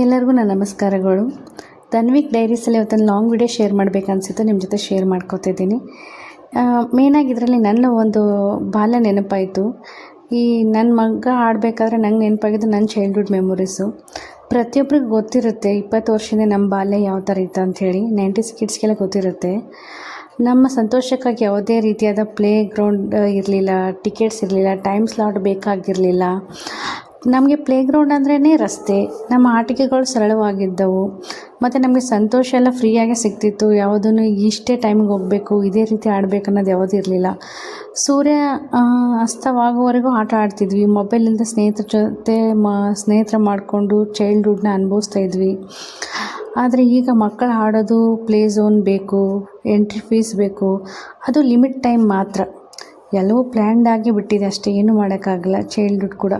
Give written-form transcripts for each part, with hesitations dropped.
ಎಲ್ಲರಿಗೂ ನನ್ನ ನಮಸ್ಕಾರಗಳು. ತನ್ವಿಕ್ ಡೈರೀಸಲ್ಲಿ ಇವತ್ತೊಂದು ಲಾಂಗ್ ವಿಡಿಯೋ ಶೇರ್ ಮಾಡಬೇಕನ್ಸಿತ್ತು, ನಿಮ್ಮ ಜೊತೆ ಶೇರ್ ಮಾಡ್ಕೋತಿದ್ದೀನಿ. ಮೇಯ್ನಾಗಿ ಇದರಲ್ಲಿ ನನ್ನ ಒಂದು ಬಾಲ್ಯ ನೆನಪಾಯಿತು. ಈ ನನ್ನ ಮಗ ಆಡಬೇಕಾದ್ರೆ ನಂಗೆ ನೆನಪಾಗಿದ್ದು ನನ್ನ ಚೈಲ್ಡ್ಹುಡ್ ಮೆಮೊರೀಸು. ಪ್ರತಿಯೊಬ್ಬರಿಗೂ ಗೊತ್ತಿರುತ್ತೆ 20 ವರ್ಷದಿಂದ ನಮ್ಮ ಬಾಲ್ಯ ಯಾವ ಥರ ಇತ್ತು ಅಂಥೇಳಿ. 90s ಕಿಡ್ಸ್ಗೆಲ್ಲ ಗೊತ್ತಿರುತ್ತೆ. ನಮ್ಮ ಸಂತೋಷಕ್ಕಾಗಿ ಯಾವುದೇ ರೀತಿಯಾದ ಪ್ಲೇ ಗ್ರೌಂಡ್ ಇರಲಿಲ್ಲ, ಟಿಕೆಟ್ಸ್ ಇರಲಿಲ್ಲ, ಟೈಮ್ ಸ್ಲಾಟ್ ಬೇಕಾಗಿರಲಿಲ್ಲ. ನಮಗೆ ಪ್ಲೇ ಗ್ರೌಂಡ್ ಅಂದ್ರೇ ರಸ್ತೆ. ನಮ್ಮ ಆಟಿಕೆಗಳು ಸರಳವಾಗಿದ್ದವು ಮತ್ತು ನಮಗೆ ಸಂತೋಷ ಎಲ್ಲ ಫ್ರೀಯಾಗೆ ಸಿಗ್ತಿತ್ತು. ಯಾವುದನ್ನು ಇಷ್ಟೇ ಟೈಮಿಗೆ ಹೋಗಬೇಕು, ಇದೇ ರೀತಿ ಆಡಬೇಕು ಅನ್ನೋದು ಯಾವುದೂ ಇರಲಿಲ್ಲ. ಸೂರ್ಯ ಅಸ್ತವಾಗುವವರೆಗೂ ಆಟ ಆಡ್ತಿದ್ವಿ. ಮೊಬೈಲಿಂದ ಸ್ನೇಹಿತರ ಜೊತೆ ಸ್ನೇಹಿತರ ಮಾಡಿಕೊಂಡು ಚೈಲ್ಡ್ಹುಡ್ನ ಅನುಭವಿಸ್ತಾ ಇದ್ವಿ. ಆದರೆ ಈಗ ಮಕ್ಕಳು ಆಡೋದು ಪ್ಲೇ ಝೋನ್ ಬೇಕು, ಎಂಟ್ರಿ ಫೀಸ್ ಬೇಕು, ಅದು ಲಿಮಿಟ್ ಟೈಮ್ ಮಾತ್ರ. ಎಲ್ಲವೂ ಪ್ಲ್ಯಾಂಡಾಗಿ ಬಿಟ್ಟಿದೆ ಅಷ್ಟೇ, ಏನೂ ಮಾಡೋಕ್ಕಾಗಲ್ಲ. ಚೈಲ್ಡ್ಹುಡ್ ಕೂಡ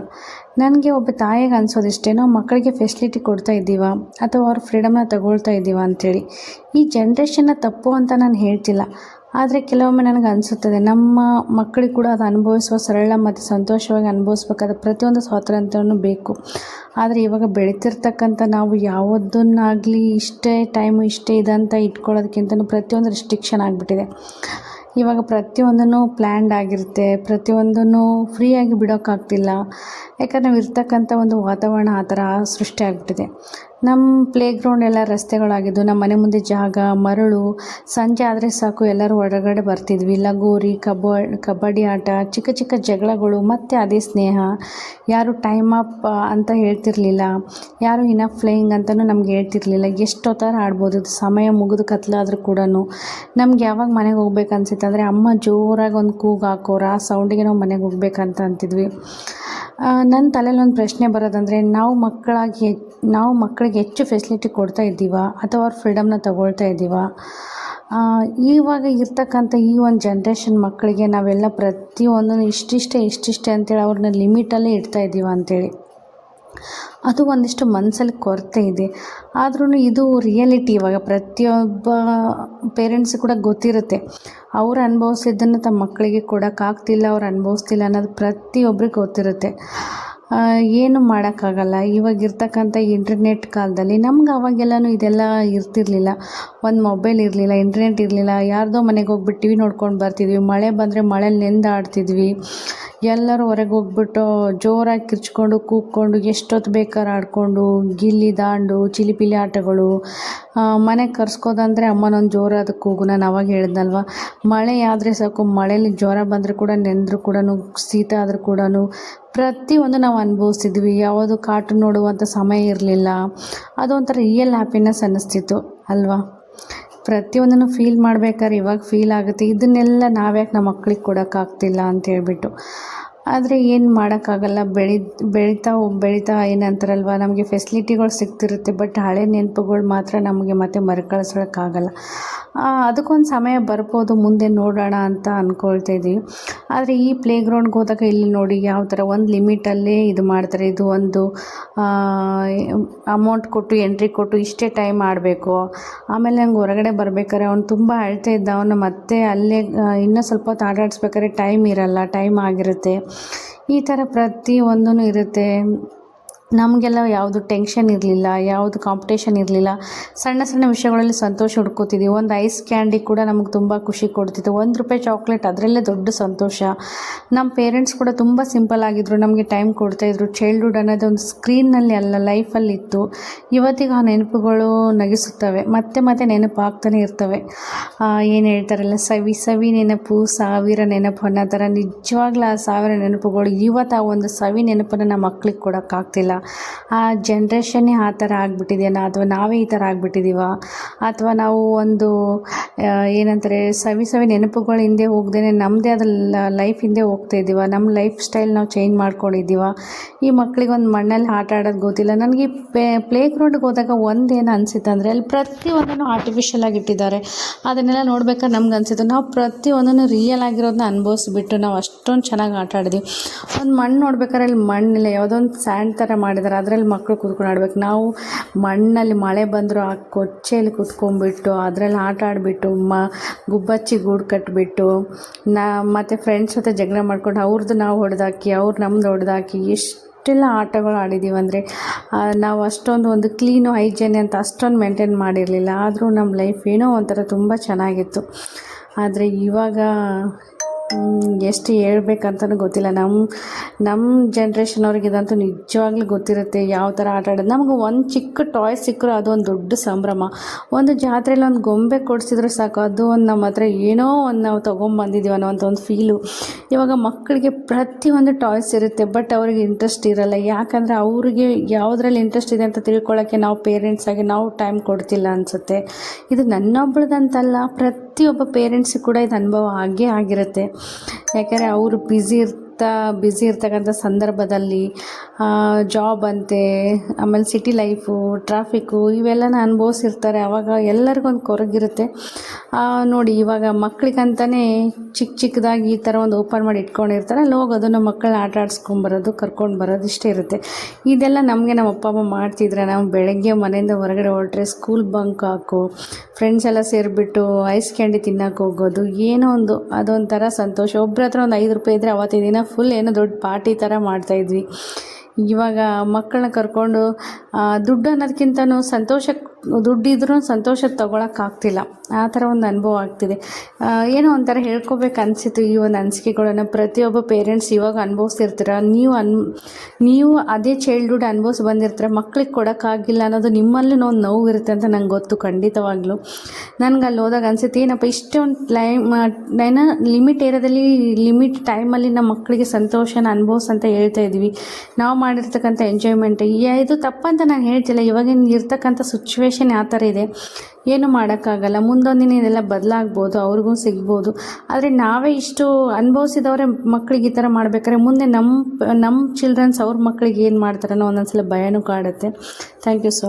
ನನಗೆ ಒಬ್ಬ ತಾಯಿಗೆ ಅನಿಸೋದಿಷ್ಟೇ, ನಾವು ಮಕ್ಕಳಿಗೆ ಫೆಸಿಲಿಟಿ ಕೊಡ್ತಾ ಇದ್ದೀವ ಅಥವಾ ಅವ್ರ ಫ್ರೀಡಮ್ನ ತಗೊಳ್ತಾ ಇದ್ದೀವ ಅಂಥೇಳಿ. ಈ ಜನ್ರೇಷನ್ನ ತಪ್ಪು ಅಂತ ನಾನು ಹೇಳ್ತಿಲ್ಲ, ಆದರೆ ಕೆಲವೊಮ್ಮೆ ನನಗೆ ಅನಿಸುತ್ತದೆ ನಮ್ಮ ಮಕ್ಕಳಿಗೆ ಕೂಡ ಅದು ಅನುಭವಿಸುವ ಸರಳ ಮತ್ತು ಸಂತೋಷವಾಗಿ ಅನುಭವಿಸ್ಬೇಕಾದ ಪ್ರತಿಯೊಂದು ಸ್ವಾತಂತ್ರ್ಯನೂ ಬೇಕು. ಆದರೆ ಇವಾಗ ಬೆಳೀತಿರ್ತಕ್ಕಂಥ ನಾವು ಯಾವುದನ್ನಾಗಲಿ ಇಷ್ಟೇ ಟೈಮು ಇಷ್ಟೇ ಇದಂತ ಇಟ್ಕೊಳ್ಳೋದಕ್ಕಿಂತ ಪ್ರತಿಯೊಂದು ರಿಸ್ಟ್ರಿಕ್ಷನ್ ಆಗಿಬಿಟ್ಟಿದೆ. ಇವಾಗ ಪ್ರತಿಯೊಂದೂ ಪ್ಲ್ಯಾಂಡ್ ಆಗಿರುತ್ತೆ, ಪ್ರತಿಯೊಂದನ್ನು ಫ್ರೀಯಾಗಿ ಬಿಡೋಕ್ಕಾಗ್ತಿಲ್ಲ. ಯಾಕಂದರೆ ನಾವು ಇರ್ತಕ್ಕಂಥ ಒಂದು ವಾತಾವರಣ ಆ ಥರ ಸೃಷ್ಟಿ ಆಗಿಬಿಟ್ಟಿದೆ. ನಮ್ಮ ಪ್ಲೇ ಗ್ರೌಂಡ್ ಎಲ್ಲ ರಸ್ತೆಗಳಾಗಿದ್ದು, ನಮ್ಮ ಮನೆ ಮುಂದೆ ಜಾಗ, ಮರಳು. ಸಂಜೆ ಆದರೆ ಸಾಕು ಎಲ್ಲರೂ ಹೊರಗಡೆ ಬರ್ತಿದ್ವಿ. ಲಗೋರಿ, ಕಬಡ್ಡಿ ಆಟ, ಚಿಕ್ಕ ಚಿಕ್ಕ ಜಗಳಗಳು, ಮತ್ತು ಅದೇ ಸ್ನೇಹ. ಯಾರು ಟೈಮ್ ಅಪ್ ಅಂತ ಹೇಳ್ತಿರ್ಲಿಲ್ಲ, ಯಾರು ಇನಫ್ ಪ್ಲೇಯಿಂಗ್ ಅಂತಲೂ ನಮ್ಗೆ ಹೇಳ್ತಿರ್ಲಿಲ್ಲ. ಎಷ್ಟೊತ್ತರ ಆಡ್ಬೋದು, ಸಮಯ ಮುಗಿದು ಕತ್ಲಾದರೂ ಕೂಡ. ನಮ್ಗೆ ಯಾವಾಗ ಮನೆಗೆ ಹೋಗ್ಬೇಕು ಅನ್ಸಿತ್ತು ಅಂದರೆ ಅಮ್ಮ ಜೋರಾಗಿ ಒಂದು ಕೂಗು ಹಾಕೋರು, ಆ ಸೌಂಡಿಗೆ ನಾವು ಮನೆಗೆ ಹೋಗ್ಬೇಕಂತ ಅಂತಿದ್ವಿ. ನನ್ನ ತಲೆಯಲ್ಲಿ ಒಂದು ಪ್ರಶ್ನೆ ಬರೋದಂದರೆ, ನಾವು ಮಕ್ಕಳಿಗೆ ಹೆಚ್ಚು ಫೆಸಿಲಿಟಿ ಕೊಡ್ತಾ ಇದ್ದೀವ ಅಥವಾ ಅವ್ರ ಫ್ರೀಡಮ್ನ ತಗೊಳ್ತಾ ಇದ್ದೀವ? ಇವಾಗ ಇರ್ತಕ್ಕಂಥ ಈ ಒಂದು ಜನ್ರೇಷನ್ ಮಕ್ಕಳಿಗೆ ನಾವೆಲ್ಲ ಪ್ರತಿಯೊಂದನ್ನು ಇಷ್ಟಿಷ್ಟೇ ಅಂತೇಳಿ ಅವ್ರನ್ನ ಲಿಮಿಟಲ್ಲೇ ಇಡ್ತಾ ಇದ್ದೀವ ಅಂಥೇಳಿ. ಅದು ಒಂದಿಷ್ಟು ಮನಸ್ಸಲ್ಲಿ ಕೊರತೆ ಇದೆ. ಆದ್ರೂ ಇದು ರಿಯಾಲಿಟಿ. ಇವಾಗ ಪ್ರತಿಯೊಬ್ಬ ಪೇರೆಂಟ್ಸ್ ಕೂಡ ಗೊತ್ತಿರುತ್ತೆ, ಅವ್ರು ಅನುಭವಿಸಿದ್ದನ್ನು ತಮ್ಮ ಮಕ್ಕಳಿಗೆ ಕೊಡೋಕ್ಕಾಗ್ತಿಲ್ಲ, ಅವ್ರು ಅನುಭವಿಸ್ತಿಲ್ಲ ಅನ್ನೋದು ಪ್ರತಿಯೊಬ್ಬರಿಗೆ ಗೊತ್ತಿರುತ್ತೆ. ಏನು ಮಾಡೋಕ್ಕಾಗಲ್ಲ. ಇವಾಗಿರ್ತಕ್ಕಂಥ ಇಂಟರ್ನೆಟ್ ಕಾಲದಲ್ಲಿ ನಮ್ಗೆ ಅವಾಗೆಲ್ಲನೂ ಇದೆಲ್ಲ ಇರ್ತಿರ್ಲಿಲ್ಲ. ಒಂದು ಮೊಬೈಲ್ ಇರಲಿಲ್ಲ, ಇಂಟರ್ನೆಟ್ ಇರಲಿಲ್ಲ. ಯಾರ್ದೋ ಮನೆಗೆ ಹೋಗ್ಬಿಟ್ಟು ಟಿ ವಿ ನೋಡ್ಕೊಂಡು ಬರ್ತಿದ್ವಿ. ಮಳೆ ಬಂದರೆ ಮಳೇಲಿ ನೆಂದು ಆಡ್ತಿದ್ವಿ. ಎಲ್ಲರೂ ಹೊರಗೆ ಹೋಗ್ಬಿಟ್ಟು ಜೋರಾಗಿ ಕಿರ್ಚ್ಕೊಂಡು ಕೂಗ್ಕೊಂಡು ಎಷ್ಟೊತ್ತು ಬೇಕಾದ್ರೆ ಆಡಿಕೊಂಡು, ಗಿಲ್ಲಿ ದಾಂಡು, ಚಿಲಿಪಿಲಿ ಆಟಗಳು. ಮನೆಗೆ ಕರ್ಸ್ಕೋದಂದರೆ ಅಮ್ಮನೊಂದು ಜೋರಾದ ಕೂಗು. ನಾನು ಅವಾಗ ಹೇಳಿದ್ನಲ್ವ, ಮಳೆ ಆದರೆ ಸಾಕು, ಮಳೇಲಿ ಜ್ವರ ಬಂದರೆ ಕೂಡ, ನೆಂದರೂ ಕೂಡ, ಶೀತ ಆದರೂ ಕೂಡ ಪ್ರತಿಯೊಂದು ನಾವು ಅನುಭವಿಸ್ತಿದ್ವಿ. ಯಾವುದು ಕಾರ್ಟೂನ್ ನೋಡುವಂಥ ಸಮಯ ಇರಲಿಲ್ಲ. ಅದೊಂಥರ ರಿಯಲ್ ಹ್ಯಾಪಿನೆಸ್ ಅನ್ನಿಸ್ತಿತ್ತು ಅಲ್ವಾ? ಪ್ರತಿಯೊಂದನ್ನು ಫೀಲ್ ಮಾಡ್ಬೇಕಾದ್ರೆ ಇವಾಗ ಫೀಲ್ ಆಗುತ್ತೆ, ಇದನ್ನೆಲ್ಲ ನಾವ್ಯಾಕೆ ನಮ್ಮ ಮಕ್ಳಿಗೆ ಕೊಡೋಕ್ಕಾಗ್ತಿಲ್ಲ ಅಂತ ಹೇಳ್ಬಿಟ್ಟು. ಆದರೆ ಏನು ಮಾಡೋಕ್ಕಾಗಲ್ಲ. ಬೆಳೀತಾ ಏನಂತಾರಲ್ವ, ನಮಗೆ ಫೆಸಿಲಿಟಿಗಳು ಸಿಗ್ತಿರುತ್ತೆ, ಬಟ್ ಹಳೆ ನೆನಪುಗಳು ಮಾತ್ರ ನಮಗೆ ಮತ್ತೆ ಮರುಕಳಿಸೋಕ್ಕಾಗಲ್ಲ. ಅದಕ್ಕೊಂದು ಸಮಯ ಬರ್ಬೋದು, ಮುಂದೆ ನೋಡೋಣ ಅಂತ ಅಂದ್ಕೊಳ್ತಾ ಇದ್ದೀವಿ. ಆದರೆ ಈ ಪ್ಲೇ ಗ್ರೌಂಡ್ಗೆ ಹೋದಾಗ ಇಲ್ಲಿ ನೋಡಿ ಯಾವ ಥರ ಒಂದು ಲಿಮಿಟಲ್ಲೇ ಇದು ಮಾಡ್ತಾರೆ. ಇದು ಒಂದು ಅಮೌಂಟ್ ಕೊಟ್ಟು, ಎಂಟ್ರಿ ಕೊಟ್ಟು ಇಷ್ಟೇ ಟೈಮ್ ಆಡಬೇಕು. ಆಮೇಲೆ ನಂಗೆ ಹೊರಗಡೆ ಬರ್ಬೇಕಾದ್ರೆ ಅವ್ನು ತುಂಬ ಅಳ್ತಾ ಇದ್ದ, ಅವನು ಮತ್ತೆ ಅಲ್ಲೇ ಇನ್ನೂ ಸ್ವಲ್ಪ ಹೊತ್ತು ಆಟಾಡಿಸ್ಬೇಕಾದ್ರೆ ಟೈಮ್ ಇರಲ್ಲ, ಟೈಮ್ ಆಗಿರುತ್ತೆ. ಈ ಥರ ಪ್ರತಿಯೊಂದೂ ಇರುತ್ತೆ. ನಮಗೆಲ್ಲ ಯಾವುದು ಟೆನ್ಷನ್ ಇರಲಿಲ್ಲ, ಯಾವುದು ಕಾಂಪಿಟೇಷನ್ ಇರಲಿಲ್ಲ. ಸಣ್ಣ ಸಣ್ಣ ವಿಷಯಗಳಲ್ಲಿ ಸಂತೋಷ ಹುಡ್ಕೋತಿದ್ವಿ. ಒಂದು ಐಸ್ ಕ್ಯಾಂಡಿ ಕೂಡ ನಮಗೆ ತುಂಬ ಖುಷಿ ಕೊಡ್ತಿತ್ತು. ₹1 ಚಾಕ್ಲೇಟ್, ಅದರಲ್ಲೇ ದೊಡ್ಡ ಸಂತೋಷ. ನಮ್ಮ ಪೇರೆಂಟ್ಸ್ ಕೂಡ ತುಂಬ ಸಿಂಪಲ್ ಆಗಿದ್ದರು, ನಮಗೆ ಟೈಮ್ ಕೊಡ್ತಾಯಿದ್ರು. ಚೈಲ್ಡ್ಹುಡ್ ಅನ್ನೋದು ಒಂದು ಸ್ಕ್ರೀನ್ನಲ್ಲಿ ಅಲ್ಲ, ಲೈಫಲ್ಲಿತ್ತು. ಇವತ್ತಿಗೆ ಆ ನೆನಪುಗಳು ನಗಿಸುತ್ತವೆ, ಮತ್ತೆ ನೆನಪಾಗ್ತಾನೆ ಇರ್ತವೆ. ಏನು ಹೇಳ್ತಾರಲ್ಲ, ಸವಿ ನೆನಪು ಸಾವಿರ ನೆನಪು ಅನ್ನೋ ಥರ. ನಿಜವಾಗ್ಲೂ ಆ 1000 ನೆನಪುಗಳು ಇವತ್ತು ಆ ಒಂದು ಸವಿ ನೆನಪನ್ನು ನಮ್ಮ ಮಕ್ಳಿಗೆ ಕೊಡೋಕ್ಕಾಗ್ತಿಲ್ಲ. ಆ ಜನ್ರೇಷನ್ನೇ ಆ ಥರ ಆಗಿಬಿಟ್ಟಿದೆಯಾ, ಅಥವಾ ನಾವೇ ಈ ಥರ ಆಗಿಬಿಟ್ಟಿದ್ದೀವ, ಅಥವಾ ನಾವು ಒಂದು ಏನಂತಾರೆ ಸವಿ ನೆನಪುಗಳ ಹಿಂದೆ ಹೋಗ್ದೇ ನಮ್ಮದೇ ಆದ ಲೈಫ್ ಹಿಂದೆ ಹೋಗ್ತಾ ಇದ್ದೀವ, ನಮ್ಮ ಲೈಫ್ ಸ್ಟೈಲ್ ನಾವು ಚೇಂಜ್ ಮಾಡ್ಕೊಂಡಿದ್ದೀವ. ಈ ಮಕ್ಕಳಿಗೆ ಒಂದು ಮಣ್ಣಲ್ಲಿ ಆಟ ಆಡೋದು ಗೊತ್ತಿಲ್ಲ. ನನಗೆ ಪ್ಲೇ ಗ್ರೌಂಡ್ಗೆ ಹೋದಾಗ ಒಂದೇನು ಅನಿಸುತ್ತೆ ಅಂದರೆ, ಅಲ್ಲಿ ಪ್ರತಿಯೊಂದನ್ನು ಆರ್ಟಿಫಿಷಿಯಲ್ ಆಗಿಟ್ಟಿದ್ದಾರೆ. ಅದನ್ನೆಲ್ಲ ನೋಡ್ಬೇಕಾದ್ರೆ ನಮ್ಗೆ ಅನಿಸಿತ್ತು, ನಾವು ಪ್ರತಿಯೊಂದನ್ನು ರಿಯಲ್ ಆಗಿರೋದನ್ನ ಅನುಭವಿಸ್ಬಿಟ್ಟು ನಾವು ಅಷ್ಟೊಂದು ಚೆನ್ನಾಗಿ ಆಟ ಆಡಿದ್ವಿ. ಒಂದು ಮಣ್ಣು ನೋಡ್ಬೇಕಾದ್ರೆ ಅಲ್ಲಿ ಮಣ್ಣಿಲ್ಲ, ಯಾವುದೋ ಒಂದು ಸ್ಯಾಂಡ್ ಥರ ಮಾಡಿದ್ದಾರೆ, ಅದರಲ್ಲಿ ಮಕ್ಕಳು ಕೂತ್ಕೊಂಡು ಆಡ್ಬೇಕು. ನಾವು ಮಣ್ಣಲ್ಲಿ ಮಳೆ ಬಂದರೂ ಆ ಕೊಚ್ಚೆಯಲ್ಲಿ ಕೂತ್ಕೊಂಡ್ಬಿಟ್ಟು ಅದರಲ್ಲಿ ಆಟ ಆಡಿಬಿಟ್ಟು ಗುಬ್ಬಚ್ಚಿ ಗೂಡು ಕಟ್ಟಿಬಿಟ್ಟು ಮತ್ತು ಫ್ರೆಂಡ್ಸ್ ಜೊತೆ ಜಗಳ ಮಾಡ್ಕೊಂಡು ಅವ್ರದ್ದು ನಾವು ಹೊಡೆದಾಕಿ, ಅವ್ರು ನಮ್ದು ಹೊಡೆದಾಕಿ, ಎಷ್ಟು ಎಷ್ಟೆಲ್ಲ ಆಟಗಳು ಆಡಿದ್ದೀವಿ ಅಂದರೆ ನಾವು ಅಷ್ಟೊಂದು ಒಂದು ಕ್ಲೀನು ಹೈಜೆನ್ ಅಂತ ಅಷ್ಟೊಂದು ಮೇಂಟೈನ್ ಮಾಡಿರಲಿಲ್ಲ. ಆದರೂ ನಮ್ಮ ಲೈಫ್ ಏನೋ ಒಂಥರ ತುಂಬ ಚೆನ್ನಾಗಿತ್ತು. ಆದರೆ ಇವಾಗ ಎಷ್ಟು ಹೇಳ್ಬೇಕಂತಲೂ ಗೊತ್ತಿಲ್ಲ. ನಮ್ಮ ಜನ್ರೇಷನ್ ಅವ್ರಿಗೆ ಇದಂತೂ ನಿಜವಾಗ್ಲೂ ಗೊತ್ತಿರುತ್ತೆ ಯಾವ ಥರ ಆಟ ಆಡೋದು. ನಮ್ಗೆ ಒಂದು ಚಿಕ್ಕ ಟಾಯ್ ಸಿಕ್ಕರೂ ಅದೊಂದು ದೊಡ್ಡ ಸಂಭ್ರಮ. ಒಂದು ಜಾತ್ರೆಯಲ್ಲಿ ಒಂದು ಗೊಂಬೆ ಕೊಡಿಸಿದ್ರೆ ಸಾಕು, ಅದು ಒಂದು ನಮ್ಮ ಹತ್ರ ಏನೋ ಒಂದು ನಾವು ತೊಗೊಂಬಂದಿದ್ದೀವಿ ಅನ್ನೋವಂಥ ಒಂದು ಫೀಲು. ಇವಾಗ ಮಕ್ಕಳಿಗೆ ಪ್ರತಿಯೊಂದು ಟಾಯ್ಸ್ ಇರುತ್ತೆ, ಬಟ್ ಅವ್ರಿಗೆ ಇಂಟ್ರೆಸ್ಟ್ ಇರಲ್ಲ. ಯಾಕಂದರೆ ಅವ್ರಿಗೆ ಯಾವುದ್ರಲ್ಲಿ ಇಂಟ್ರೆಸ್ಟ್ ಇದೆ ಅಂತ ತಿಳ್ಕೊಳ್ಳೋಕ್ಕೆ ನಾವು ಪೇರೆಂಟ್ಸ್ ಆಗಿ ನಾವು ಟೈಮ್ ಕೊಡ್ತಿಲ್ಲ ಅನಿಸುತ್ತೆ. ಇದು ನನ್ನೊಬ್ಳದಂತಲ್ಲ, ಪ್ರತಿಯೊಬ್ಬ ಪೇರೆಂಟ್ಸಿಗೆ ಕೂಡ ಇದು ಅನುಭವ ಆಗೇ ಆಗಿರುತ್ತೆ. ಯಾಕಂದರೆ ಅವರು ಬ್ಯುಸಿ ಇರ್ತಕ್ಕಂಥ ಸಂದರ್ಭದಲ್ಲಿ ಜಾಬ್ ಅಂತೆ, ಆಮೇಲೆ ಸಿಟಿ ಲೈಫು, ಟ್ರಾಫಿಕ್ಕು ಇವೆಲ್ಲನ ಅನುಭವಿಸಿರ್ತಾರೆ. ಆವಾಗ ಎಲ್ಲರಿಗೊಂದು ಕೊರಗಿರುತ್ತೆ. ನೋಡಿ ಇವಾಗ ಮಕ್ಕಳಿಗಂತಲೇ ಚಿಕ್ಕದಾಗಿ ಈ ಥರ ಒಂದು ಓಪನ್ ಮಾಡಿ ಇಟ್ಕೊಂಡಿರ್ತಾರೆ. ಅಲ್ಲಿ ಹೋಗೋದು, ನಮ್ಮ ಮಕ್ಕಳನ್ನ ಆಟ ಆಡಿಸ್ಕೊಂಬರೋದು, ಕರ್ಕೊಂಡು ಬರೋದು ಇಷ್ಟೇ ಇರುತ್ತೆ. ಇದೆಲ್ಲ ನಮಗೆ ನಮ್ಮ ಅಪ್ಪ ಅಮ್ಮ ಮಾಡ್ತಿದ್ರೆ, ನಾವು ಬೆಳಗ್ಗೆ ಮನೆಯಿಂದ ಹೊರಗಡೆ ಹೊರಟ್ರೆ ಸ್ಕೂಲ್ ಬಂಕ್ ಹಾಕು, ಫ್ರೆಂಡ್ಸ್ ಎಲ್ಲ ಸೇರಿಬಿಟ್ಟು ಐಸ್ ಕ್ಯಾಂಡಿ ತಿನ್ನೋಕೆ ಹೋಗೋದು, ಏನೋ ಒಂದು ಅದೊಂಥರ ಸಂತೋಷ. ಒಬ್ಬರ ಹತ್ರ ಒಂದು 5 ರೂಪಾಯಿ ಇದ್ದರೆ ಅವತ್ತಿನ ದಿನ ಫುಲ್ ಏನೋ ದೊಡ್ಡ ಪಾರ್ಟಿ ಥರ ಮಾಡ್ತಾಯಿದ್ವಿ. ಇವಾಗ ಮಕ್ಕಳನ್ನ ಕರ್ಕೊಂಡು ದುಡ್ಡು ಅನ್ನೋದಕ್ಕಿಂತನೂ ದುಡ್ಡಿದ್ರೂ ಸಂತೋಷ ತೊಗೊಳಕ್ಕಾಗ್ತಿಲ್ಲ. ಆ ಥರ ಒಂದು ಅನುಭವ ಆಗ್ತಿದೆ. ಏನೋ ಒಂಥರ ಹೇಳ್ಕೊಬೇಕು ಅನಿಸಿತು ಈ ಒಂದು ಅನಿಸಿಕೆಗಳನ್ನು. ಪ್ರತಿಯೊಬ್ಬ ಪೇರೆಂಟ್ಸ್ ಇವಾಗ ಅನುಭವಿಸ್ತಿರ್ತೀರ. ನೀವು ಅದೇ ಚೈಲ್ಡ್ಹುಡ್ ಅನುಭವಿಸಿ ಬಂದಿರ್ತೀರ. ಮಕ್ಳಿಗೆ ಕೊಡೋಕ್ಕಾಗಿಲ್ಲ ಅನ್ನೋದು ನಿಮ್ಮಲ್ಲೂ ಒಂದು ನೋವು ಇರುತ್ತೆ ಅಂತ ನಂಗೆ ಗೊತ್ತು ಖಂಡಿತವಾಗ್ಲೂ. ನನಗೆ ಅಲ್ಲಿ ಹೋದಾಗ ಅನಿಸುತ್ತೆ, ಏನಪ್ಪ ಇಷ್ಟೊಂದು ಲಿಮಿಟ್ ಏರಿಯಾದಲ್ಲಿ ಲಿಮಿಟ್ ಟೈಮಲ್ಲಿ ನಮ್ಮ ಮಕ್ಕಳಿಗೆ ಸಂತೋಷನ ಅನುಭವಿಸಂತ ಹೇಳ್ತಾ ಇದ್ವಿ. ನಾವು ಮಾಡಿರ್ತಕ್ಕಂಥ ಎಂಜಾಯ್ಮೆಂಟ್ ಇದು ತಪ್ಪಂತ ನಾನು ಹೇಳ್ತಿಲ್ಲ. ಇವಾಗಿನ ಇರ್ತಕ್ಕಂಥ ಸಿಚುವೇಶನ್ ಯಾವ ಥರ ಇದೆ, ಏನು ಮಾಡೋಕ್ಕಾಗಲ್ಲ. ಮುಂದೊಂದು ದಿನ ಇದೆಲ್ಲ ಬದಲಾಗ್ಬೋದು, ಅವ್ರಿಗೂ ಸಿಗ್ಬೋದು. ಆದರೆ ನಾವೇ ಇಷ್ಟು ಅನುಭವಿಸಿದವರೇ ಮಕ್ಕಳಿಗೆ ಈ ಥರ ಮಾಡ್ಬೇಕಾದ್ರೆ ಮುಂದೆ ನಮ್ಮ ಚಿಲ್ಡ್ರನ್ಸ್ ಅವ್ರ ಮಕ್ಕಳಿಗೆ ಏನು ಮಾಡ್ತಾರನ್ನೋ ಒಂದೊಂದ್ಸಲ ಭಯನೂ ಕಾಡುತ್ತೆ. Thank you so